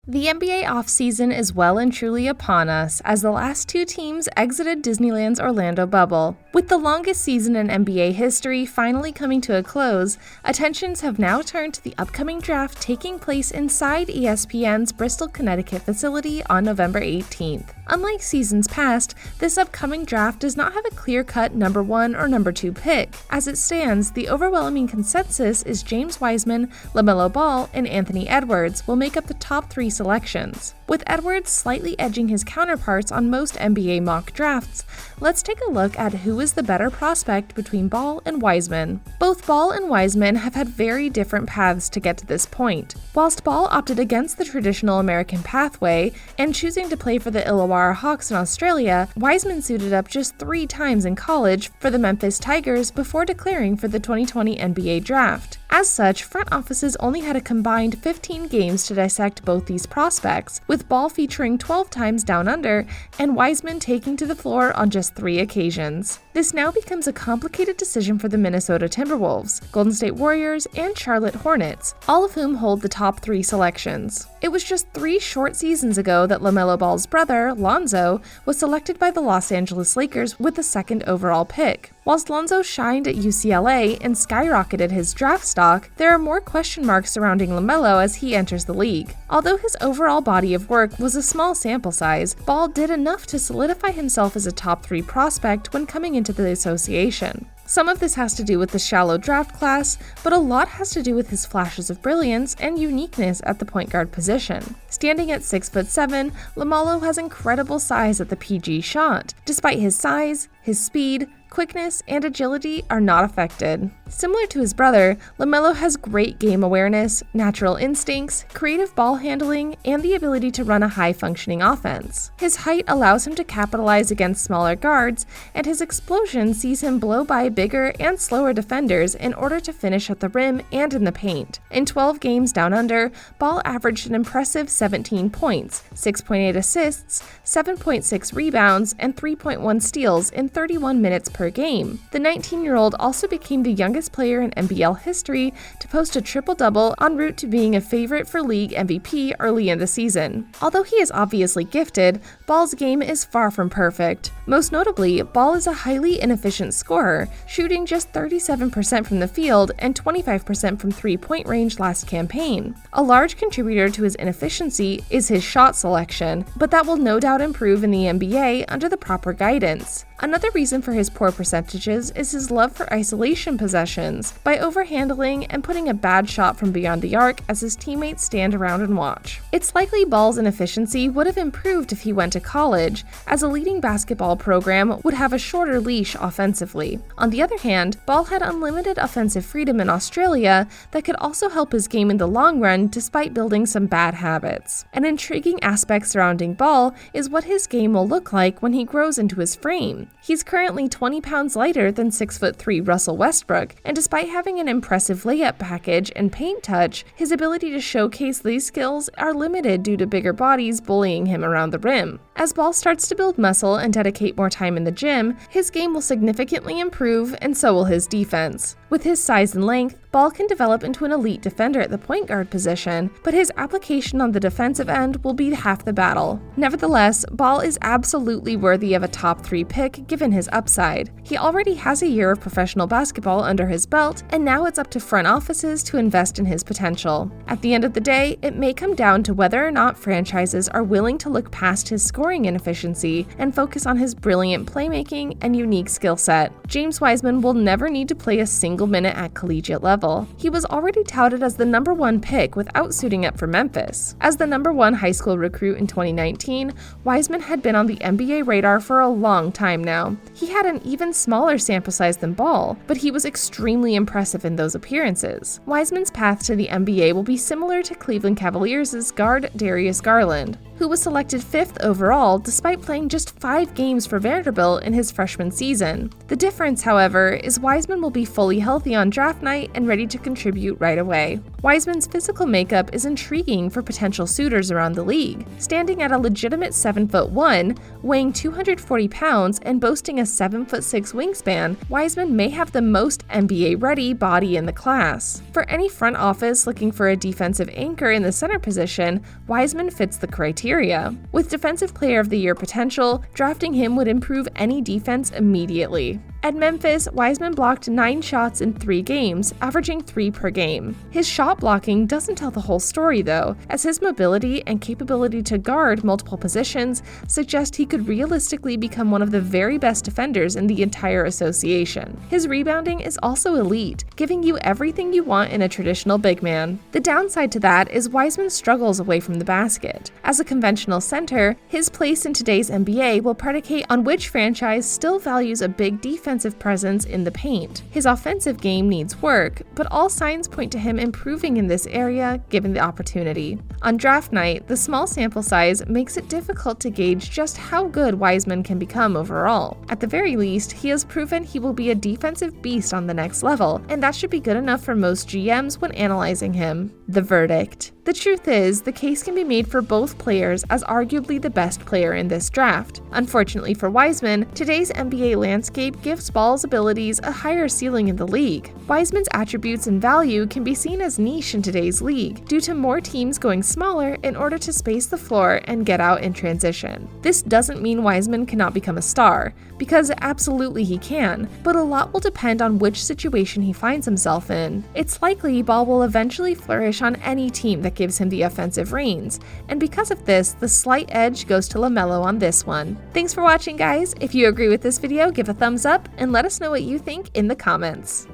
The NBA offseason is well and truly upon us as the last two teams exited Disneyland's Orlando bubble. With the longest season in NBA history finally coming to a close, attentions have now turned to the upcoming draft taking place inside ESPN's Bristol, Connecticut facility on November 18th. Unlike seasons past, this upcoming draft does not have a clear-cut number 1 or number 2 pick. As it stands, the overwhelming consensus is James Wiseman, LaMelo Ball, and Anthony Edwards will make up the top 3 selections. With Edwards slightly edging his counterparts on most NBA mock drafts, let's take a look at who is the better prospect between Ball and Wiseman. Both Ball and Wiseman have had very different paths to get to this point. Whilst Ball opted against the traditional American pathway and choosing to play for the Illawarra Hawks in Australia, Wiseman suited up just 3 times in college for the Memphis Tigers before declaring for the 2020 NBA draft. As such, front offices only had a combined 15 games to dissect both these prospects, with Ball featuring 12 times down under and Wiseman taking to the floor on just 3 occasions. This now becomes a complicated decision for the Minnesota Timberwolves, Golden State Warriors, and Charlotte Hornets, all of whom hold the top 3 selections. It was just 3 short seasons ago that LaMelo Ball's brother, Lonzo, was selected by the Los Angeles Lakers with the 2nd overall pick. Whilst Lonzo shined at UCLA and skyrocketed his draft stock, there are more question marks surrounding LaMelo as he enters the league. Although his overall body of work was a small sample size, Ball did enough to solidify himself as a top 3 prospect when coming into the association. Some of this has to do with the shallow draft class, but a lot has to do with his flashes of brilliance and uniqueness at the point guard position. Standing at 6'7", LaMelo has incredible size at the PG shot. Despite his size, his speed, quickness, and agility are not affected. Similar to his brother, LaMelo has great game awareness, natural instincts, creative ball handling, and the ability to run a high-functioning offense. His height allows him to capitalize against smaller guards, and his explosion sees him blow by bigger and slower defenders in order to finish at the rim and in the paint. In 12 games down under, Ball averaged an impressive 17 points, 6.8 assists, 7.6 rebounds, and 3.1 steals in 31 minutes per game. The 19-year-old also became the youngest player in NBL history to post a triple-double en route to being a favorite for league MVP early in the season. Although he is obviously gifted, Ball's game is far from perfect. Most notably, Ball is a highly inefficient scorer, shooting just 37% from the field and 25% from three-point range last campaign. A large contributor to his inefficiency is his shot selection, but that will no doubt improve in the NBA under the proper guidance. Another reason for his poor percentages is his love for isolation possessions, by overhandling and putting a bad shot from beyond the arc as his teammates stand around and watch. It's likely Ball's inefficiency would have improved if he went to college, as a leading basketball program would have a shorter leash offensively. On the other hand, Ball had unlimited offensive freedom in Australia that could also help his game in the long run despite building some bad habits. An intriguing aspect surrounding Ball is what his game will look like when he grows into his frame. He's currently 20 pounds lighter than 6'3" Russell Westbrook, and despite having an impressive layup package and paint touch, his ability to showcase these skills are limited due to bigger bodies bullying him around the rim. As Ball starts to build muscle and dedicate more time in the gym, his game will significantly improve, and so will his defense. With his size and length, Ball can develop into an elite defender at the point guard position, but his application on the defensive end will be half the battle. Nevertheless, Ball is absolutely worthy of a top 3 pick given his upside. He already has a year of professional basketball under his belt, and now it's up to front offices to invest in his potential. At the end of the day, it may come down to whether or not franchises are willing to look past his scoring inefficiency and focus on his brilliant playmaking and unique skill set. James Wiseman will never need to play a single minute at collegiate level. He was already touted as the number 1 pick without suiting up for Memphis. As the number 1 high school recruit in 2019, Wiseman had been on the NBA radar for a long time now. He had an even smaller sample size than Ball, but he was extremely impressive in those appearances. Wiseman's path to the NBA will be similar to Cleveland Cavaliers' guard Darius Garland. who was selected 5th overall despite playing just 5 games for Vanderbilt in his freshman season. The difference, however, is Wiseman will be fully healthy on draft night and ready to contribute right away. Wiseman's physical makeup is intriguing for potential suitors around the league. Standing at a legitimate 7'1", weighing 240 pounds, and boasting a 7'6" wingspan, Wiseman may have the most NBA-ready body in the class. For any front office looking for a defensive anchor in the center position, Wiseman fits the criteria. With Defensive Player of the Year potential, drafting him would improve any defense immediately. At Memphis, Wiseman blocked 9 shots in 3 games, averaging 3 per game. His shot blocking doesn't tell the whole story though, as his mobility and capability to guard multiple positions suggest he could realistically become one of the very best defenders in the entire association. His rebounding is also elite, giving you everything you want in a traditional big man. The downside to that is Wiseman struggles away from the basket. As a conventional center, his place in today's NBA will predicate on which franchise still values a big defensive presence in the paint. His offensive game needs work, but all signs point to him improving in this area given the opportunity. On draft night, the small sample size makes it difficult to gauge just how good Wiseman can become overall. At the very least, he has proven he will be a defensive beast on the next level, and that should be good enough for most GMs when analyzing him. The verdict. The truth is, the case can be made for both players as arguably the best player in this draft. Unfortunately for Wiseman, today's NBA landscape gives Ball's abilities a higher ceiling in the league. Wiseman's attributes and value can be seen as niche in today's league, due to more teams going smaller in order to space the floor and get out in transition. This doesn't mean Wiseman cannot become a star, because absolutely he can, but a lot will depend on which situation he finds himself in. It's likely Ball will eventually flourish on any team that gives him the offensive reins, and because of this, the slight edge goes to LaMelo on this one. Thanks for watching, guys. If you agree with this video, give a thumbs up and let us know what you think in the comments.